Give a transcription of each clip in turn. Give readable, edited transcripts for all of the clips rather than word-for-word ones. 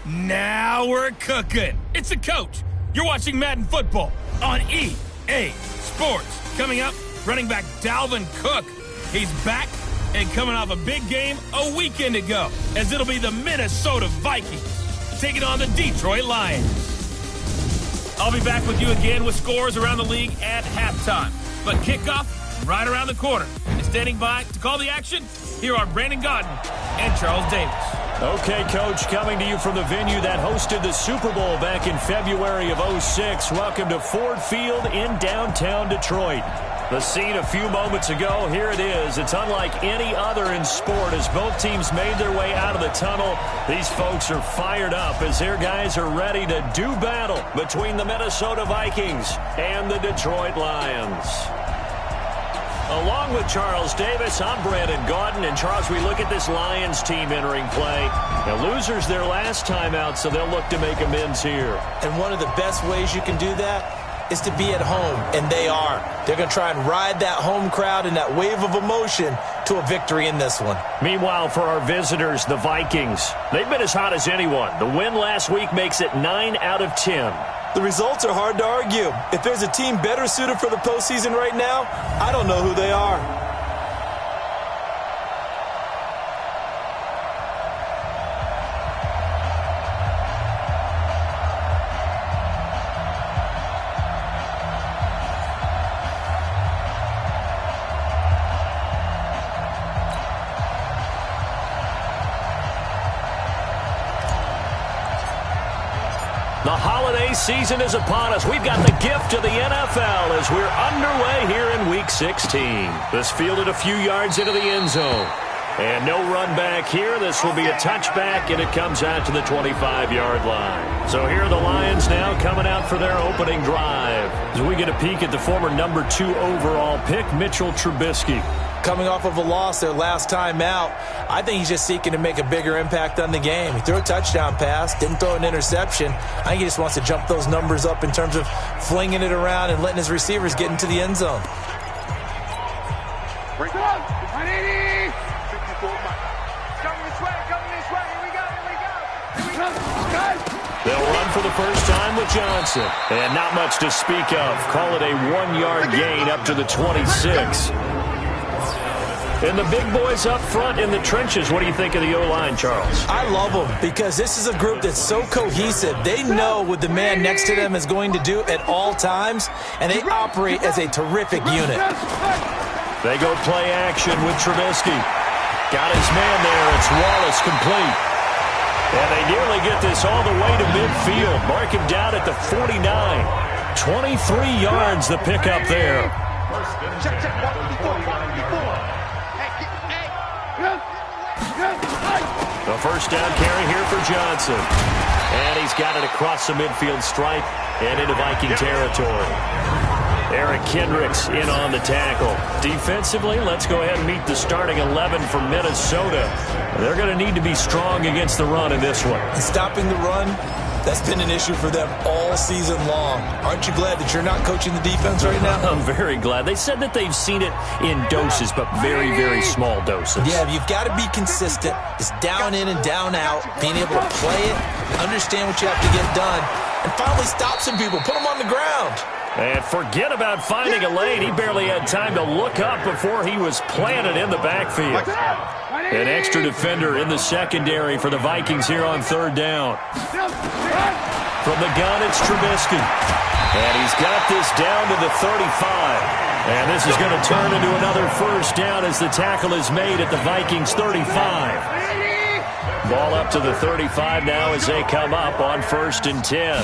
Now we're cooking. It's the coach. You're watching Madden Football on EA Sports. Coming up, running back Dalvin Cook. He's back and coming off a big game a weekend ago, as it'll be the Minnesota Vikings taking on the Detroit Lions. I'll be back with you again with scores around the league at halftime. But kickoff right around the corner. And standing by to call the action, here are Brandon Godden and Charles Davis. Okay, Coach, coming to you from the venue that hosted the Super Bowl back in February of '06. Welcome to Ford Field in downtown Detroit. The scene a few moments ago, here it is. It's unlike any other in sport as both teams made their way out of the tunnel. These folks are fired up as their guys are ready to do battle between the Minnesota Vikings and the Detroit Lions. Along with Charles Davis, I'm Brandon Gaudin. And Charles, we look at this Lions team entering play. Now, losers their last time out, so they'll look to make amends here. And one of the best ways you can do that is to be at home, and they are. They're going to try and ride that home crowd and that wave of emotion to a victory in this one. Meanwhile, for our visitors, the Vikings, they've been as hot as anyone. The win last week makes it 9 out of 10. The results are hard to argue. If there's a team better suited for the postseason right now, I don't know who they are. The holiday season is upon us. We've got the gift of the NFL as we're underway here in Week 16. This fielded a few yards into the end zone. And no run back here. This will be a touchback, and it comes out to the 25-yard line. So here are the Lions now coming out for their opening drive. As we get a peek at the former number 2 overall pick, Mitchell Trubisky. Coming off of a loss their last time out, I think he's just seeking to make a bigger impact on the game. He threw a touchdown pass, didn't throw an interception. I think he just wants to jump those numbers up in terms of flinging it around and letting his receivers get into the end zone. Break it up. 180. 54 miles. Coming this way. Here we go. They'll run for the first time with Johnson. And not much to speak of. Call it a 1-yard gain up to the 26. And the big boys up front in the trenches. What do you think of the O-line, Charles? I love them because this is a group that's so cohesive. They know what the man next to them is going to do at all times, and they operate as a terrific unit. They go play action with Trubisky. Got his man there. It's Wallace complete. And they nearly get this all the way to midfield. Mark him down at the 49. 23 yards the pickup there. Check. The first down carry here for Johnson. And he's got it across the midfield stripe and into Viking territory. Eric Kendricks in on the tackle. Defensively, let's go ahead and meet the starting 11 for Minnesota. They're going to need to be strong against the run in this one. And stopping the run, that's been an issue for them all season long. Aren't you glad that you're not coaching the defense right now? I'm very glad. They said that they've seen it in doses, but very, very small doses. Yeah, you've got to be consistent. It's down in and down out, being able to play it, understand what you have to get done, and finally stop some people, put them on the ground. And forget about finding a lane. He barely had time to look up before he was planted in the backfield. An extra defender in the secondary for the Vikings here on third down. From the gun, it's Trubisky. And he's got this down to the 35. And this is going to turn into another first down as the tackle is made at the Vikings 35. Ball up to the 35 now as they come up on 1st and 10.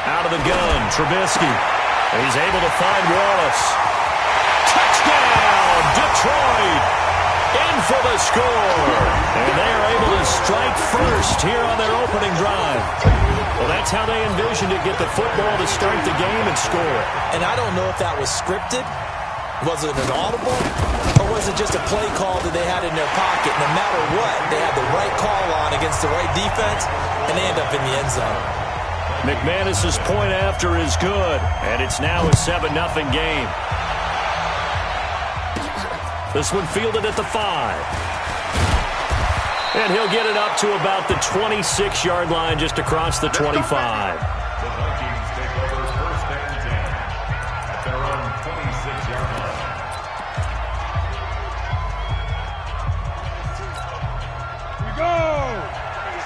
Out of the gun, Trubisky. He's able to find Wallace. Touchdown, Detroit! In for the score. And they are able to strike first here on their opening drive. Well, that's how they envisioned it, get the football to start the game and score. And I don't know if that was scripted. Was it an audible? Or was it just a play call that they had in their pocket? No matter what, they had the right call on against the right defense, and they end up in the end zone. McManus's point after is good, and it's now a 7-0 game. This one fielded at the 5. And he'll get it up to about the 26-yard line, just across the 25. The Vikings take over first and 10 at their own 26-yard line. Here we go.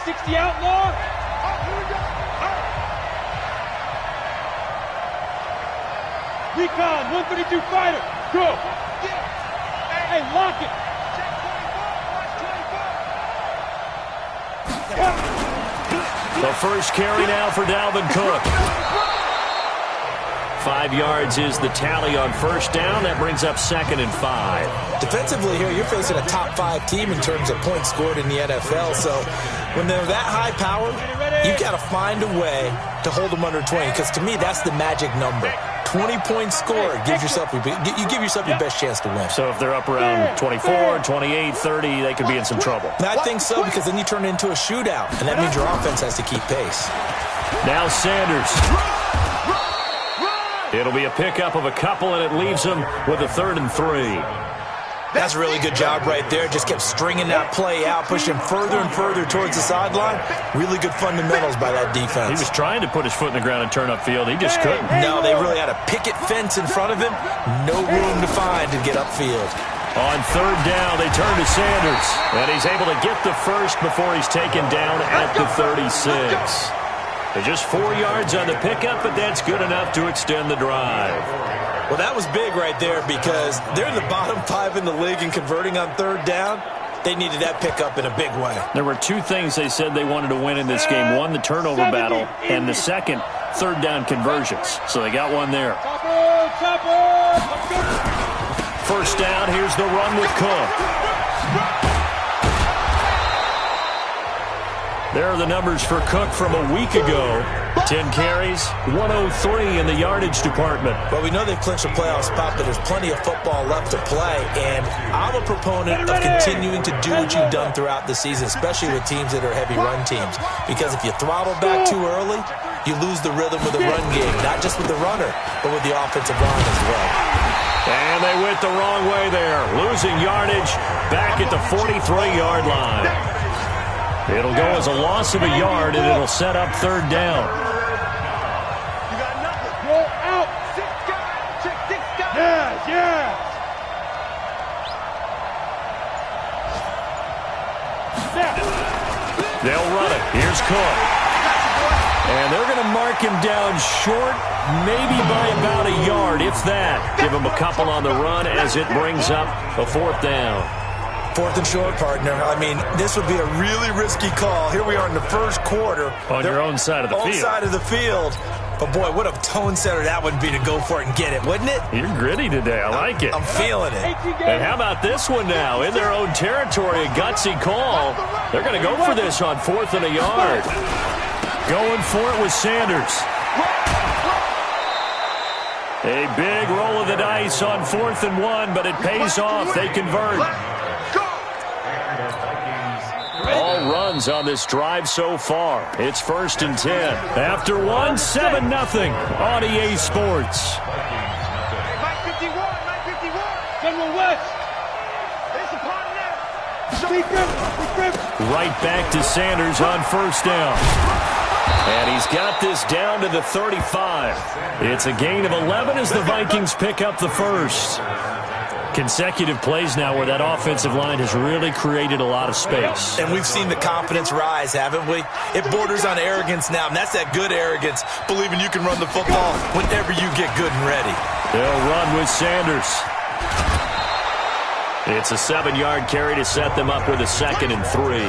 60 outlaw. Here we go. Recon, 132 fighter. Go. Hey, lock it. The first carry now for Dalvin Cook. 5 yards is the tally on first down. That brings up 2nd and 5. Defensively here, you're facing a top 5 team in terms of points scored in the NFL. So when they're that high powered, you've got to find a way to hold them under 20. Because to me, that's the magic number. 20-point score gives yourself you give yourself your best chance to win. So if they're up around 24, 28, 30, they could be in some trouble. I think so, because then you turn it into a shootout, and that means your offense has to keep pace. Now Sanders. It'll be a pickup of a couple, and it leaves them with a 3rd and 3. That's a really good job right there. Just kept stringing that play out, pushing further and further towards the sideline. Really good fundamentals by that defense. He was trying to put his foot in the ground and turn upfield. He just couldn't. No, they really had a picket fence in front of him. No room to find to get upfield. On 3rd down, they turn to Sanders. And he's able to get the first before he's taken down at the 36. They're just 4 yards on the pickup, but that's good enough to extend the drive. Well, that was big right there, because they're in the bottom 5 in the league in converting on 3rd down. They needed that pickup in a big way. There were 2 things they said they wanted to win in this game. One, the turnover battle, and the second, 3rd down conversions. So they got one there. First down, here's the run with Cook. There are the numbers for Cook from a week ago. 10 carries, 103 in the yardage department. Well, we know they've clinched a playoff spot, but there's plenty of football left to play. And I'm a proponent of continuing to do what you've done throughout the season, especially with teams that are heavy run teams. Because if you throttle back too early, you lose the rhythm with the run game, not just with the runner, but with the offensive line as well. And they went the wrong way there, losing yardage back at the 43-yard line. It'll go as a loss of a yard, and it'll set up 3rd down. You got nothing. Roll out. 6 guys. Check 6 guys. Yeah. They'll run it. Here's Cook. And they're going to mark him down short, maybe by about a yard, if that. Give him a couple on the run as it brings up a 4th down. 4th and short, partner. I mean, this would be a really risky call. Here we are in the first quarter. On your own side of the field. Own side of the field. But, boy, what a tone setter that would be to go for it and get it, wouldn't it? You're gritty today. I like it. I'm feeling it. And how about this one now? In their own territory, a gutsy call. They're going to go for this on 4th and a yard. Going for it with Sanders. A big roll of the dice on 4th and 1, but it pays off. They convert. All runs on this drive so far. It's 1st and 10. After 1, 7-0 on EA Sports. Mike 51. General West. It's upon now. Right back to Sanders on 1st down. And he's got this down to the 35. It's a gain of 11 as the Vikings pick up the first. Consecutive plays now where that offensive line has really created a lot of space. And we've seen the confidence rise, haven't we? It borders on arrogance now, and that's that good arrogance, believing you can run the football whenever you get good and ready. They'll run with Sanders. It's a 7-yard carry to set them up with a 2nd and 3.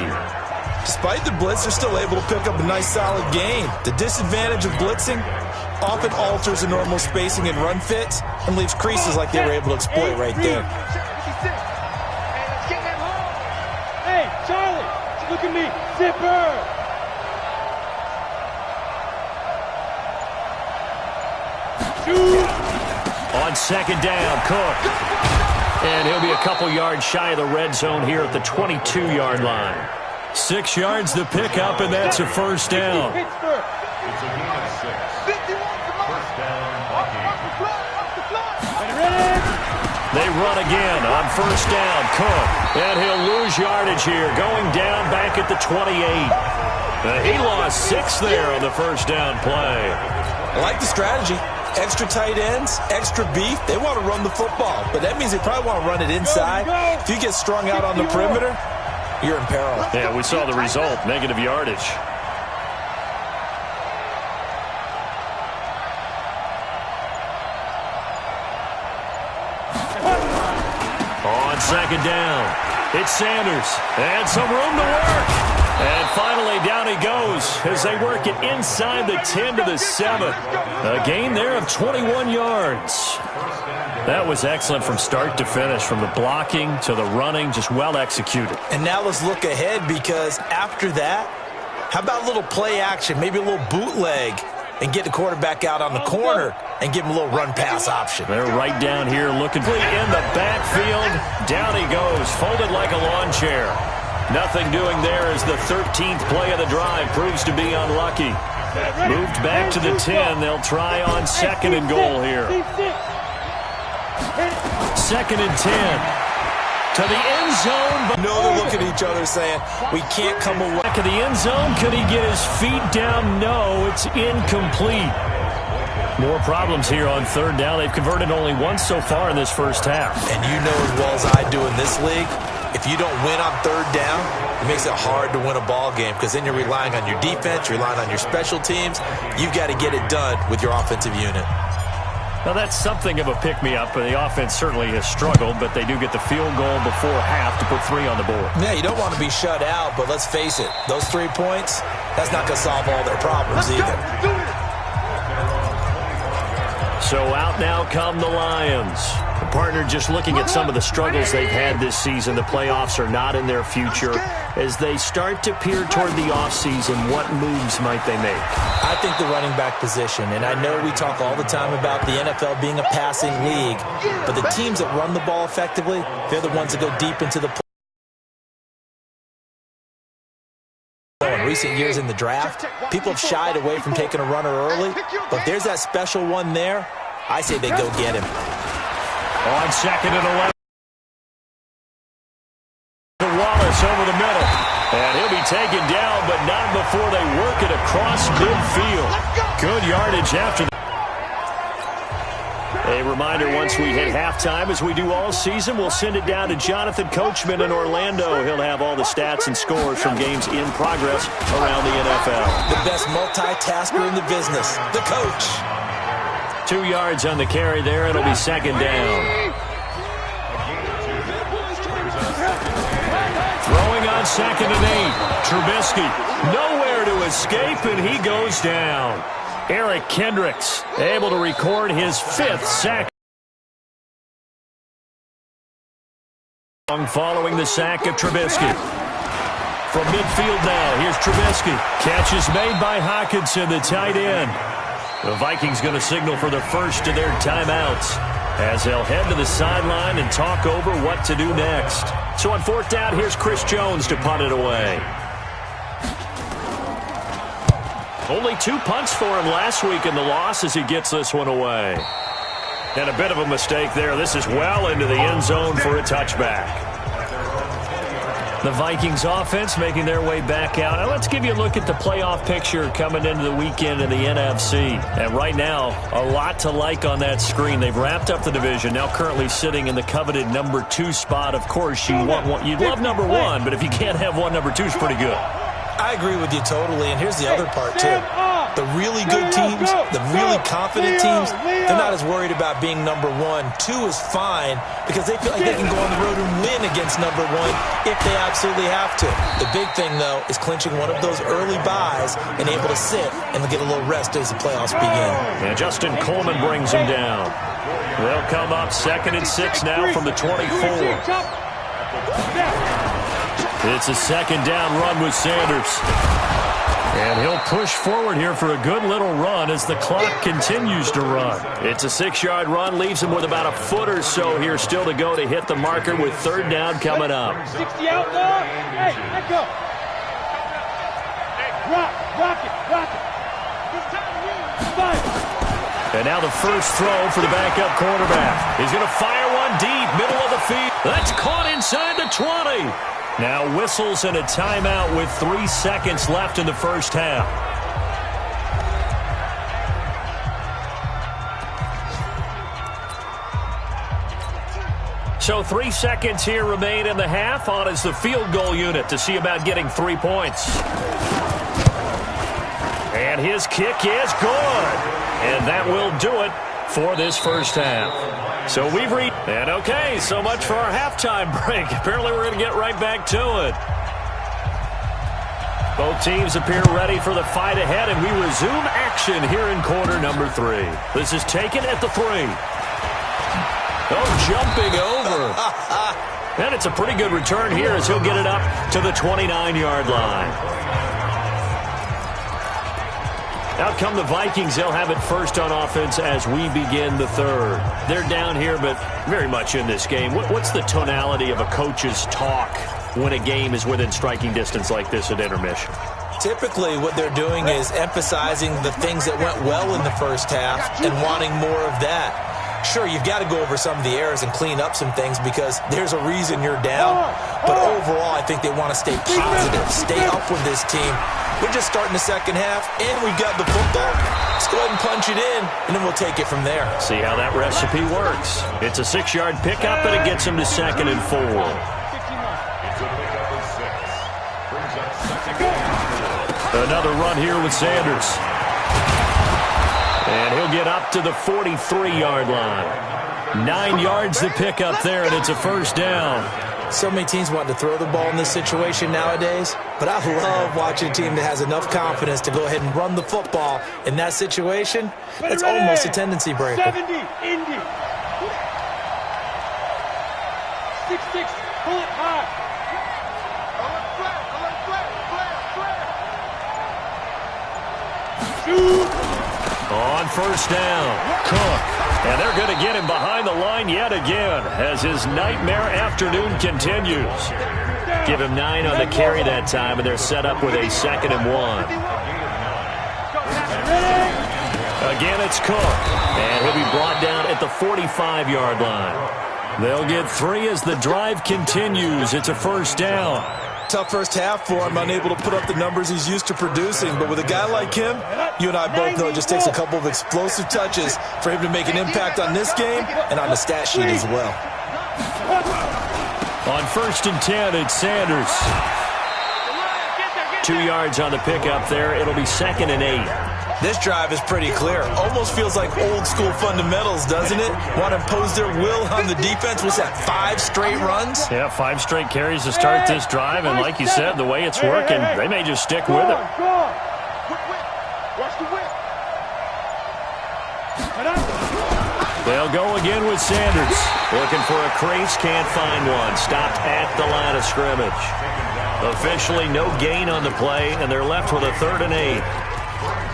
Despite the blitz, they're still able to pick up a nice, solid gain. The disadvantage of blitzing often alters the normal spacing and run fits and leaves creases like they were able to exploit right there. Hey, Charlie, look at me. Zipper. On 2nd down, Cook. And he'll be a couple yards shy of the red zone here at the 22-yard line. 6 yards to pick up, and that's a 1st down. It's a gain of 6. First down, Vikings. They run again on 1st down. Cook. And he'll lose his yardage here, going down back at the 28. He lost 6 there on the first down play. I like the strategy. Extra tight ends, extra beef. They want to run the football, but that means they probably want to run it inside. If you get strung out on the perimeter, you're in peril. Yeah, we saw the result, negative yardage. On second down, it's Sanders, and some room to work. And finally, down he goes as they work it inside the 10 to the 7. A gain there of 21 yards. That was excellent from start to finish, from the blocking to the running, just well executed. And now let's look ahead, because after that, how about a little play action, maybe a little bootleg, and get the quarterback out on the corner and give him a little run-pass option. They're right down here looking in the backfield. Down he goes, folded like a lawn chair. Nothing doing there as the 13th play of the drive proves to be unlucky. Moved back to the 10. They'll try on second and goal here. Second and 10. To the end zone. No, they're looking at each other saying, we can't come away. Back of the end zone. Could he get his feet down? No, it's incomplete. More problems here on third down. They've converted only once so far in this first half. And you know as well as I do in this league, if you don't win on third down, it makes it hard to win a ball game, because then you're relying on your defense, you're relying on your special teams. You've got to get it done with your offensive unit. Now, that's something of a pick-me-up, and the offense certainly has struggled, but they do get the field goal before half to put 3 on the board. Yeah, you don't want to be shut out, but let's face it, those 3 points, that's not going to solve all their problems either. So out now come the Lions. The partner, just looking at some of the struggles they've had this season, the playoffs are not in their future. As they start to peer toward the offseason, what moves might they make? I think the running back position, and I know we talk all the time about the NFL being a passing league, but the teams that run the ball effectively, they're the ones that go deep into the play. In recent years in the draft, people have shied away from taking a runner early, but if there's that special one there, I say they go get him. On second and 11. Wallace over the middle. And he'll be taken down, but not before they work it across midfield. Good yardage after that. A reminder, once we hit halftime, as we do all season, we'll send it down to Jonathan Coachman in Orlando. He'll have all the stats and scores from games in progress around the NFL. The best multitasker in the business, the coach. 2 yards on the carry there. It'll be second down. Throwing on second and 8. Trubisky nowhere to escape, and he goes down. Eric Kendricks able to record his 5th sack. Following the sack of Trubisky. From midfield now, here's Trubisky. Catch is made by Hawkinson, the tight end. The Vikings going to signal for the first of their timeouts as they'll head to the sideline and talk over what to do next. So on 4th down, here's Chris Jones to punt it away. Only 2 punts for him last week in the loss as he gets this one away. And a bit of a mistake there. This is well into the end zone for a touchback. The Vikings offense making their way back out. Now let's give you a look at the playoff picture coming into the weekend in the NFC. And right now, a lot to like on that screen. They've wrapped up the division, now currently sitting in the coveted number 2 spot. Of course, you'd love number 1, but if you can't have one, number 2 is pretty good. I agree with you totally, and here's the other part, too. The really good teams, the really confident teams, they're not as worried about being number 1. 2 is fine because they feel like they can go on the road and win against number 1 if they absolutely have to. The big thing, though, is clinching one of those early buys and able to sit and get a little rest as the playoffs begin. And Justin Coleman brings him down. They'll come up 2nd and 6 now from the 24. It's a second down run with Sanders. And he'll push forward here for a good little run as the clock continues to run. It's a 6-yard run, leaves him with about a foot or so here still to go to hit the marker with 3rd down coming up. 60 out there. Hey, let go. Rock it. And now the first throw for the backup quarterback. He's going to fire one deep, middle of the field. That's caught inside the 20. Now whistles and a timeout with 3 seconds left in the first half. So 3 seconds here remain in the half. On is the field goal unit to see about getting 3 points. And his kick is good. And that will do it for this first half. So we've reached, and okay, so much for our halftime break. Apparently we're going to get right back to it. Both teams appear ready for the fight ahead, and we resume action here in quarter number 3. This is taken at the 3. Oh, jumping over. And it's a pretty good return here as he'll get it up to the 29-yard line. Out come the Vikings. They'll have it first on offense as we begin the third. They're down here, but very much in this game. What's the tonality of a coach's talk when a game is within striking distance like this at intermission? Typically, what they're doing is emphasizing the things that went well in the first half and wanting more of that. Sure, you've got to go over some of the errors and clean up some things because there's a reason you're down. But overall, I think they want to stay positive, stay up with this team. We're just starting the second half, and we've got the football. Let's go ahead and punch it in, and then we'll take it from there. See how that recipe works. It's a 6-yard pickup, and it gets them to 2nd and 4. It's a pickup of 6. Brings up 2nd and 4. Another run here with Sanders. And he'll get up to the 43-yard line. 9 yards to pick up there, and it's a first down. So many teams want to throw the ball in this situation nowadays, but I love watching a team that has enough confidence to go ahead and run the football in that situation. That's almost a tendency breaker. 70, Indy. 6-6, pull it high. On first down, Cook. And they're going to get him behind the line yet again as his nightmare afternoon continues. Give him 9 on the carry that time, and they're set up with a 2nd and 1. Again, it's Cook. And he'll be brought down at the 45-yard line. They'll get 3 as the drive continues. It's a first down. Tough first half for him, unable to put up the numbers he's used to producing. But with a guy like him, you and I both know it just takes a couple of explosive touches for him to make an impact on this game and on the stat sheet as well. On 1st and 10, it's Sanders. 2 yards on the pickup there. It'll be 2nd and 8. This drive is pretty clear. Almost feels like old school fundamentals, doesn't it? Want to impose their will on the defense. What's that, 5 straight runs? Yeah, 5 straight carries to start this drive. And like you said, the way it's working, they may just stick with it. Watch the whip. They'll go again with Sanders. Looking for a crease, can't find one. Stopped at the line of scrimmage. Officially no gain on the play, and they're left with a 3rd and 8.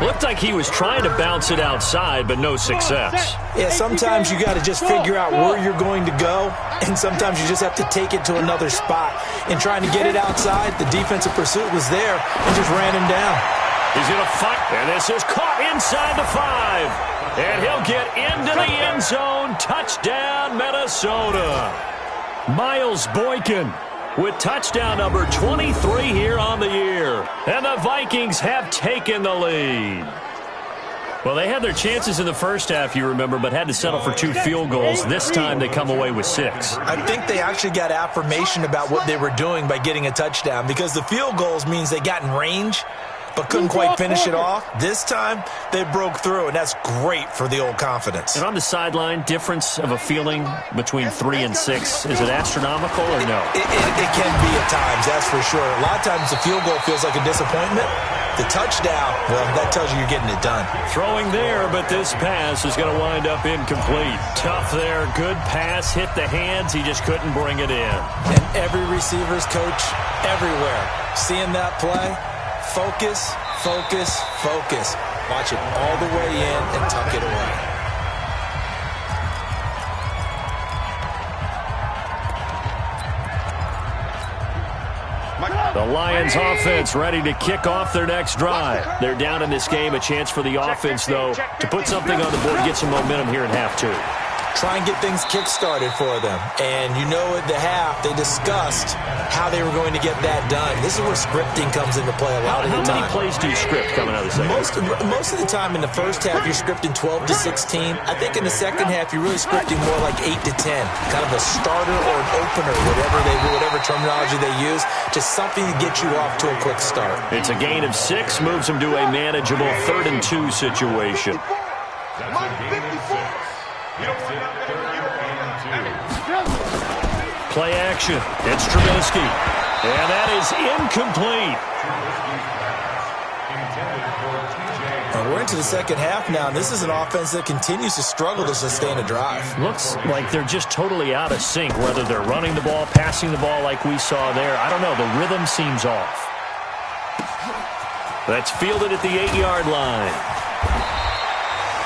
Looked like he was trying to bounce it outside, but no success. Yeah, sometimes you got to just figure out where you're going to go, and sometimes you just have to take it to another spot. In trying to get it outside, the defensive pursuit was there and just ran him down. He's going to fight, and this is caught inside the 5. And he'll get into the end zone. Touchdown, Minnesota. Miles Boykin with touchdown number 23 here on the year. And the Vikings have taken the lead. Well, they had their chances in the first half, you remember, but had to settle for 2 field goals. This time they come away with 6. I think they actually got affirmation about what they were doing by getting a touchdown because the field goals means they got in range but couldn't quite finish it off. This time, they broke through, and that's great for the old confidence. And on the sideline, difference of a feeling between 3 and 6, is it astronomical or no? It can be at times, that's for sure. A lot of times the field goal feels like a disappointment. The touchdown, well, that tells you you're getting it done. Throwing there, but this pass is going to wind up incomplete. Tough there, good pass, hit the hands, he just couldn't bring it in. And every receiver's coach everywhere, seeing that play, focus, focus, focus. Watch it all the way in and tuck it away. The Lions offense ready to kick off their next drive. They're down in this game. A chance for the offense, though, to put something on the board, get some momentum here in half 2. try and get things kick-started for them. And you know at the half, they discussed how they were going to get that done. This is where scripting comes into play a lot of the time. How many plays do you script coming out of the second? Most of the time in the first half, you're scripting 12 to 16. I think in the second half, you're really scripting more like 8 to 10. Kind of a starter or an opener, whatever terminology they use. Just something to get you off to a quick start. It's a gain of 6, moves them to a manageable 3rd and 2 situation. That's a gain of 6. Makes it 3rd and 2. Play action. It's Trubisky. And that is incomplete. We're into the second half now, and this is an offense that continues to struggle to sustain a drive. Looks like they're just totally out of sync, whether they're running the ball, passing the ball like we saw there. I don't know. The rhythm seems off. That's fielded at the 8-yard line.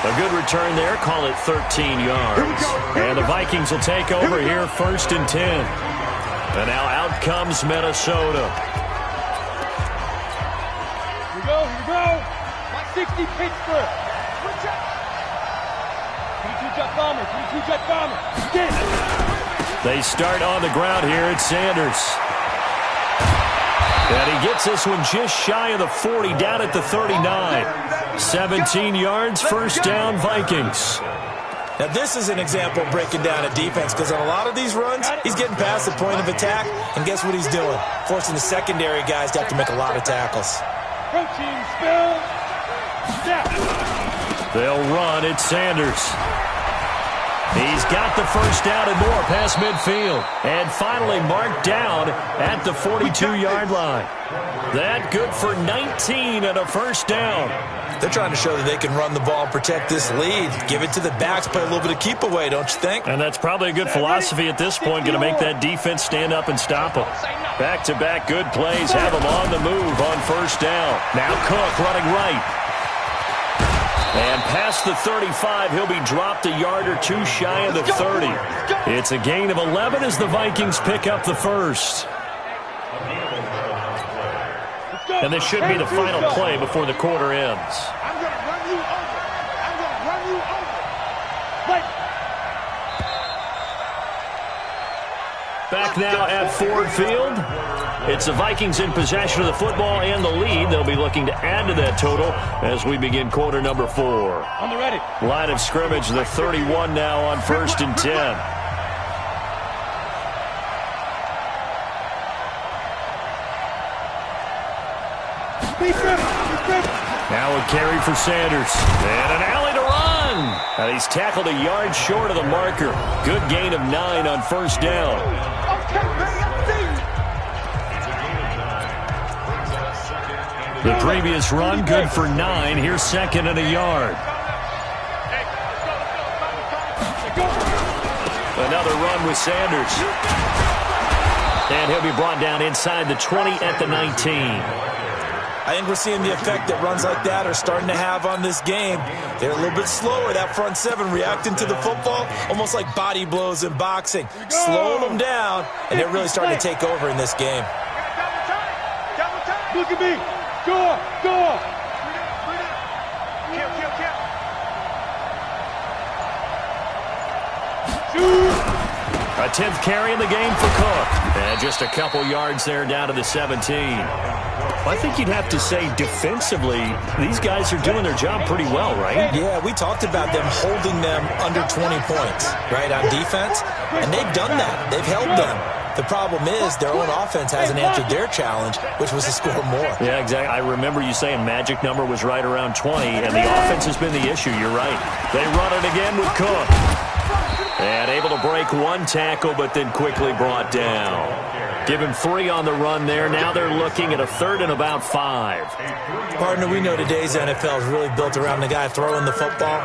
A good return there. Call it 13 yards. And the Vikings will take over here 1st and 10. And now out comes Minnesota. Here we go. 60 Pittsburgh. 22-jet bomber. 22-jet bomber. They start on the ground here at Sanders. And he gets this one just shy of the 40, down at the 39. 17 yards, 1st down, Vikings. Now, this is an example of breaking down a defense, because on a lot of these runs, he's getting past the point of attack, and guess what he's doing? Forcing the secondary guys to have to make a lot of tackles. Protein spill. They'll run at Sanders. He's got the 1st down and more past midfield. And finally marked down at the 42-yard line. That good for 19 and a 1st down. They're trying to show that they can run the ball and protect this lead. Give it to the backs, play a little bit of keep away, don't you think? And that's probably a good philosophy at this point, going to make that defense stand up and stop them. Back-to-back good plays have them on the move on 1st down. Now Cook running right. And past the 35, he'll be dropped a yard or 2 shy of the 30. It's a gain of 11 as the Vikings pick up the 1st. And this should be the final play before the quarter ends. I'm going to run you over. Back now at Ford Field. It's the Vikings in possession of the football and the lead. They'll be looking to add to that total as we begin quarter number 4. On the ready. Line of scrimmage, the 31 now on 1st and 10. Now a carry for Sanders. And an alley to run. And he's tackled a yard short of the marker. Good gain of 9 on 1st down. The previous run, good for 9. Here's 2nd and a yard. Another run with Sanders. And he'll be brought down inside the 20 at the 19. I think we're seeing the effect that runs like that are starting to have on this game. They're a little bit slower, that front 7 reacting to the football, almost like body blows in boxing. Slowing them down, and they're really starting to take over in this game. Look at me. Go. Shoot. A 10th carry in the game for Cook. And just a couple yards there down to the 17. I think you'd have to say defensively, these guys are doing their job pretty well, right? Yeah, we talked about them holding them under 20 points, right, on defense. And they've done that. They've held them. The problem is their own offense hasn't answered their challenge, which was to score more. Yeah, exactly. I remember you saying magic number was right around 20, and the offense has been the issue. You're right. They run it again with Cook. And able to break 1 tackle, but then quickly brought down. Give him 3 on the run there. Now they're looking at a 3rd and about 5. Partner, we know today's NFL is really built around the guy throwing the football.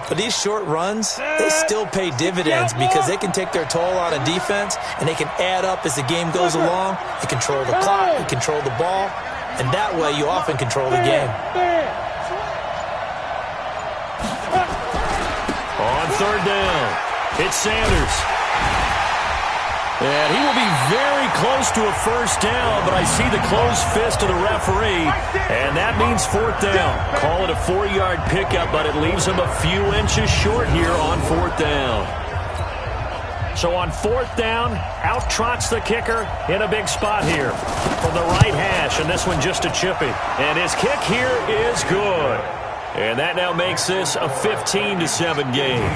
But these short runs, they still pay dividends because they can take their toll on a defense, and they can add up as the game goes along. They control the clock, they control the ball, and that way you often control the game. On 3rd down, it's Sanders. And he will be very close to a 1st down, but I see the closed fist of the referee, and that means 4th down. Call it a 4-yard pickup, but it leaves him a few inches short here on 4th down. So on 4th down, out trots the kicker in a big spot here from the right hash, and this one just a chippy. And his kick here is good. And that now makes this a 15-7 game.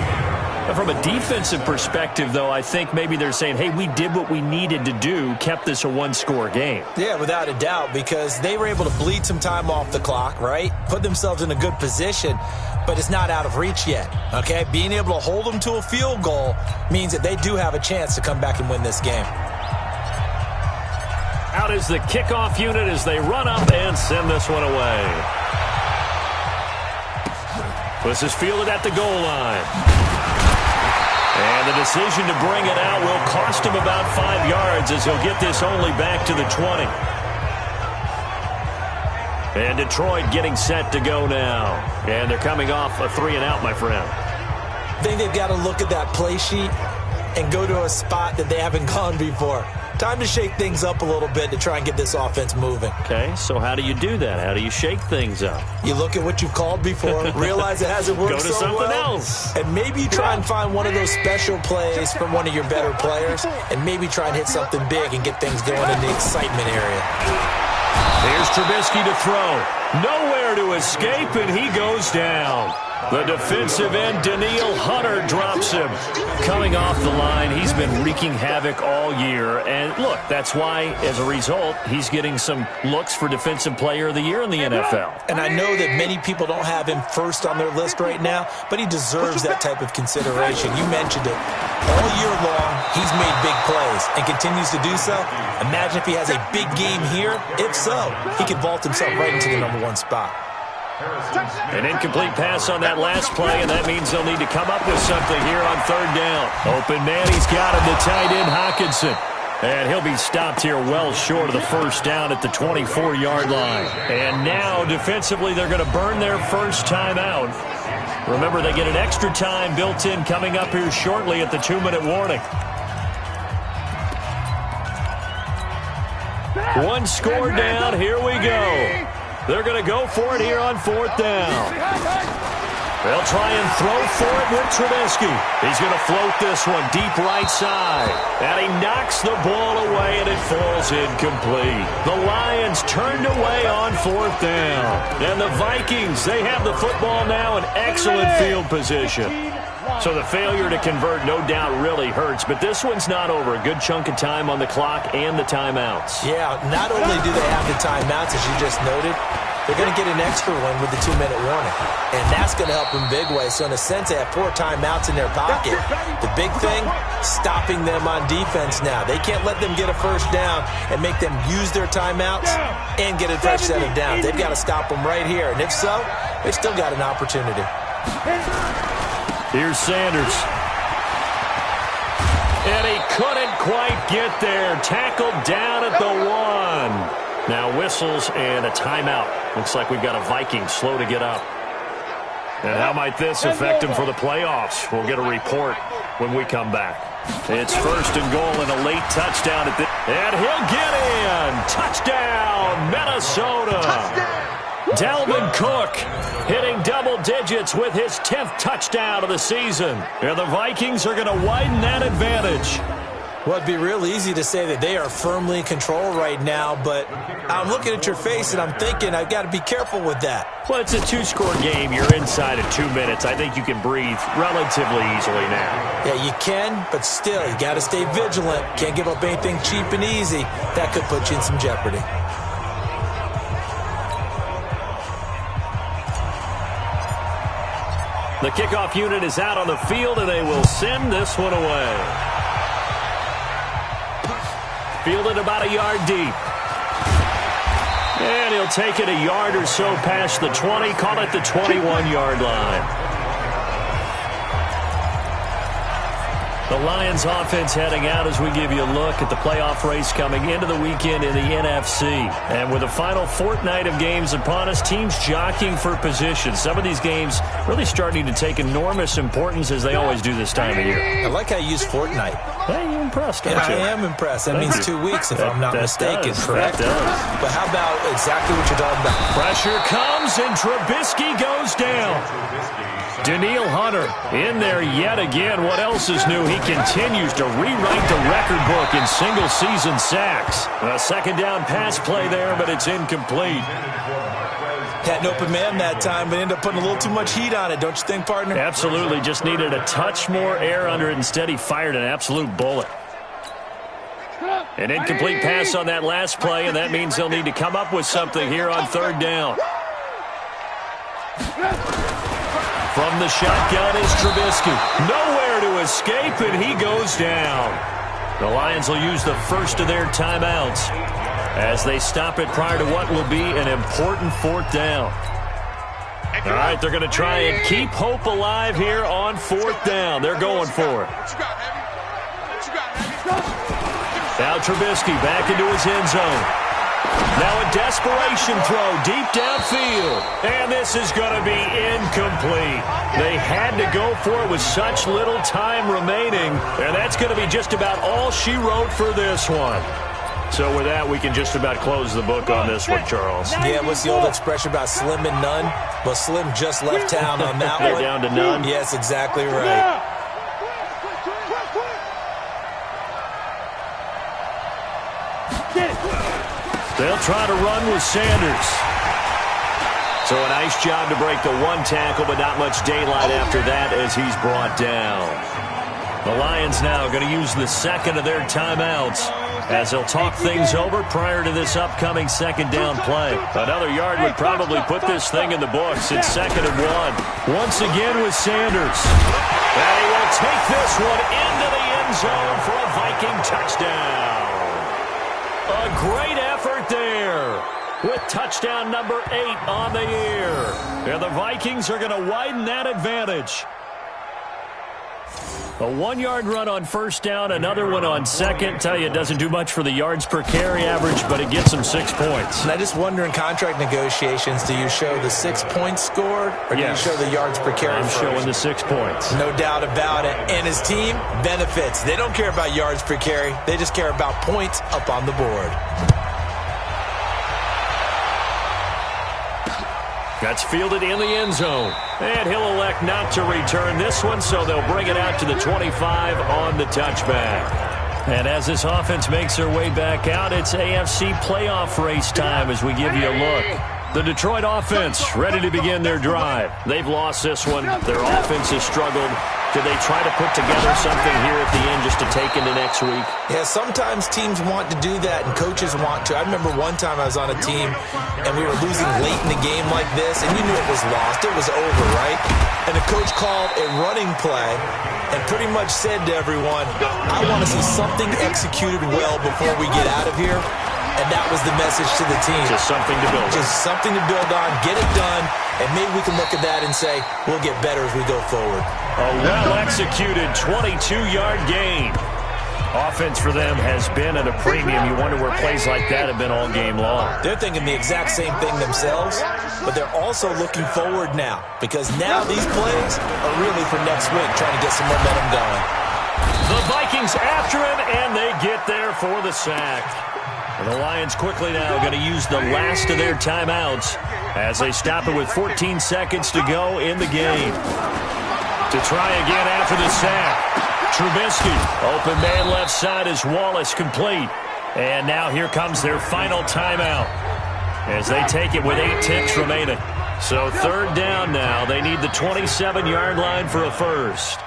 But from a defensive perspective, though, I think maybe they're saying, hey, we did what we needed to do, kept this a one-score game. Yeah, without a doubt, because they were able to bleed some time off the clock, right? Put themselves in a good position, but it's not out of reach yet, okay? Being able to hold them to a field goal means that they do have a chance to come back and win this game. Out is the kickoff unit as they run up and send this one away. This is fielded at the goal line. And the decision to bring it out will cost him about 5 yards as he'll get this only back to the 20. And Detroit getting set to go now. And they're coming off a 3-and-out, my friend. I think they've got to look at that play sheet and go to a spot that they haven't gone before. Time to shake things up a little bit to try and get this offense moving. Okay, so how do you do that? How do you shake things up? You look at what you've called before, realize it hasn't worked so well. Go to something else. And maybe you try and find one of those special plays from one of your better players, and maybe try and hit something big and get things going in the excitement area. Here's Trubisky to throw. Nowhere to escape, and he goes down. The defensive end, Danielle Hunter, drops him. Coming off the line, he's been wreaking havoc all year. And look, that's why, as a result, he's getting some looks for Defensive Player of the Year in the NFL. And I know that many people don't have him first on their list right now, but he deserves that type of consideration. You mentioned it. All year long, he's made big plays and continues to do so. Imagine if he has a big game here. If so, he could vault himself right into the #1 spot. An incomplete pass on that last play, and that means they'll need to come up with something here on 3rd down. Open man, he's got him, the tight end, Hockenson. And he'll be stopped here well short of the 1st down at the 24-yard line. And now, defensively, they're going to burn their first timeout. Remember, they get an extra time built in coming up here shortly at the 2-minute warning. One score down, here we go. They're going to go for it here on 4th down. They'll try and throw for it with Trubisky. He's going to float this one deep right side. And he knocks the ball away, and it falls incomplete. The Lions turned away on 4th down. And the Vikings, they have the football now in excellent field position. So the failure to convert, no doubt, really hurts. But this one's not over. A good chunk of time on the clock and the timeouts. Yeah, not only do they have the timeouts, as you just noted, they're going to get an extra one with the 2-minute warning. And that's going to help in big ways. So in a sense, they have 4 timeouts in their pocket. The big thing, stopping them on defense now. They can't let them get a 1st down and make them use their timeouts and get a fresh set of downs. They've got to stop them right here. And if so, they've still got an opportunity. Here's Sanders. And he couldn't quite get there. Tackled down at the 1. Now whistles and a timeout. Looks like we've got a Viking slow to get up. And how might this affect him for the playoffs? We'll get a report when we come back. It's 1st and goal and a late touchdown at the... And he'll get in. Touchdown, Minnesota. Dalvin Cook hitting double digits with his 10th touchdown of the season. And the Vikings are going to widen that advantage. Well, it'd be real easy to say that they are firmly in control right now, but I'm looking at your face and I'm thinking I've got to be careful with that. Well, it's a 2-score game. You're inside of 2 minutes. I think you can breathe relatively easily now. Yeah, you can, but still, you got to stay vigilant. Can't give up anything cheap and easy. That could put you in some jeopardy. The kickoff unit is out on the field, and they will send this one away. Fielded about a yard deep. And he'll take it a yard or so past the 20, call it the 21-yard line. The Lions offense heading out as we give you a look at the playoff race coming into the weekend in the NFC. And with the final fortnight of games upon us, teams jockeying for position. Some of these games really starting to take enormous importance as they always do this time of year. I like how you use fortnight. Hey, you're impressed, aren't you? I am impressed. That means 2 weeks if I'm not mistaken, correct? That does. But how about exactly what you're talking about? Pressure comes and Trubisky goes down. Daniil Hunter in there yet again. What else is new? He continues to rewrite the record book in single-season sacks. A second down pass play there, but it's incomplete. Had an open man that time, but ended up putting a little too much heat on it, don't you think, partner? Absolutely. Just needed a touch more air under it. Instead, he fired an absolute bullet. An incomplete pass on that last play, and that means they'll need to come up with something here on third down. From the shotgun is Trubisky. Nowhere to escape, and he goes down. The Lions will use the first of their timeouts as they stop it prior to what will be an important fourth down. All right, they're going to try and keep hope alive here on fourth down. They're going for it. Now Trubisky back into his end zone. Now a desperation throw deep downfield. And this is going to be incomplete. They had to go for it with such little time remaining. And that's going to be just about all she wrote for this one. So with that, we can just about close the book on this one, Charles. Yeah, what's the old expression about slim and none? Well, Slim just left town on that one. Down to none? Yes, exactly right. They'll try to run with Sanders. So a nice job to break the one tackle, but not much daylight after that as he's brought down. The Lions now going to use the second of their timeouts as they'll talk things over prior to this upcoming second down play. Another yard would probably put this thing in the books. It's 2nd and 1. Once again with Sanders. And he will take this one into the end zone for a Viking touchdown. A great effort there with touchdown number 8 on the year. And the Vikings are going to widen that advantage. A 1-yard run on first down, another one on second. Tell you, it doesn't do much for the yards per carry average, but it gets them 6 points. And I just wonder in contract negotiations, do you show the 6 points scored or do you show the yards per carry? I'm showing the 6 points. No doubt about it. And his team benefits. They don't care about yards per carry. They just care about points up on the board. That's fielded in the end zone. And he'll elect not to return this one, so they'll bring it out to the 25 on the touchback. And as this offense makes their way back out, it's AFC playoff race time as we give you a look. The Detroit offense ready to begin their drive. They've lost this one. Their offense has struggled. Do they try to put together something here at the end just to take into next week? Yeah, sometimes teams want to do that and coaches want to. I remember one time I was on a team and we were losing late in the game like this, and you knew it was lost. It was over, right? And the coach called a running play and pretty much said to everyone, I want to see something executed well before we get out of here. And that was the message to the team. Just something to build on. Just something to build on, get it done, and maybe we can look at that and say, we'll get better as we go forward. A well-executed 22-yard gain. Offense for them has been at a premium. You wonder where plays like that have been all game long. They're thinking the exact same thing themselves, but they're also looking forward now because now these plays are really for next week, trying to get some momentum going. The Vikings after him, and they get there for the sack. And the Lions quickly now going to use the last of their timeouts as they stop it with 14 seconds to go in the game. To try again after the sack. Trubisky, open man left side is Wallace complete. And now here comes their final timeout as they take it with 8 ticks remaining. So third down now. They need the 27-yard line for a first.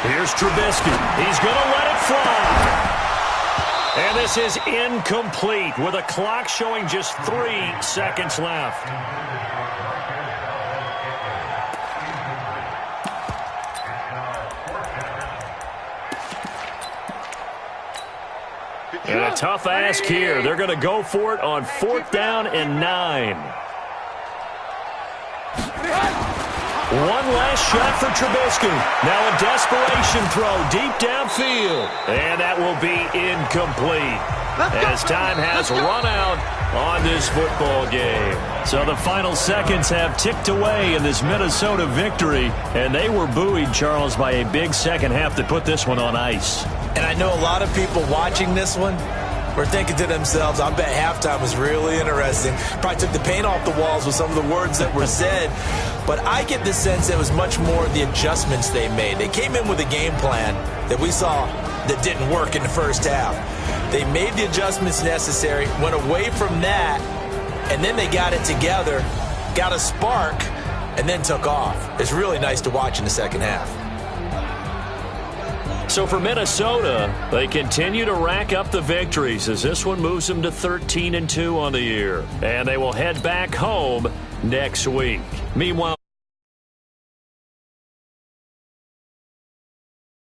Here's Trubisky. He's going to let it fly. And this is incomplete with a clock showing just 3 seconds left. And a tough ask here. They're going to go for it on 4th down and 9. One last shot for Trubisky. Now a desperation throw deep downfield. And that will be incomplete as time has run out on this football game. So the final seconds have ticked away in this Minnesota victory. And they were buoyed, Charles, by a big second half that put this one on ice. And I know a lot of people watching this one were thinking to themselves, I bet halftime was really interesting. Probably took the paint off the walls with some of the words that were said. But I get the sense it was much more the adjustments they made. They came in with a game plan that we saw that didn't work in the first half. They made the adjustments necessary, went away from that, and then they got it together, got a spark, and then took off. It's really nice to watch in the second half. So for Minnesota, they continue to rack up the victories as this one moves them to 13-2 on the year. And they will head back home next week. Meanwhile,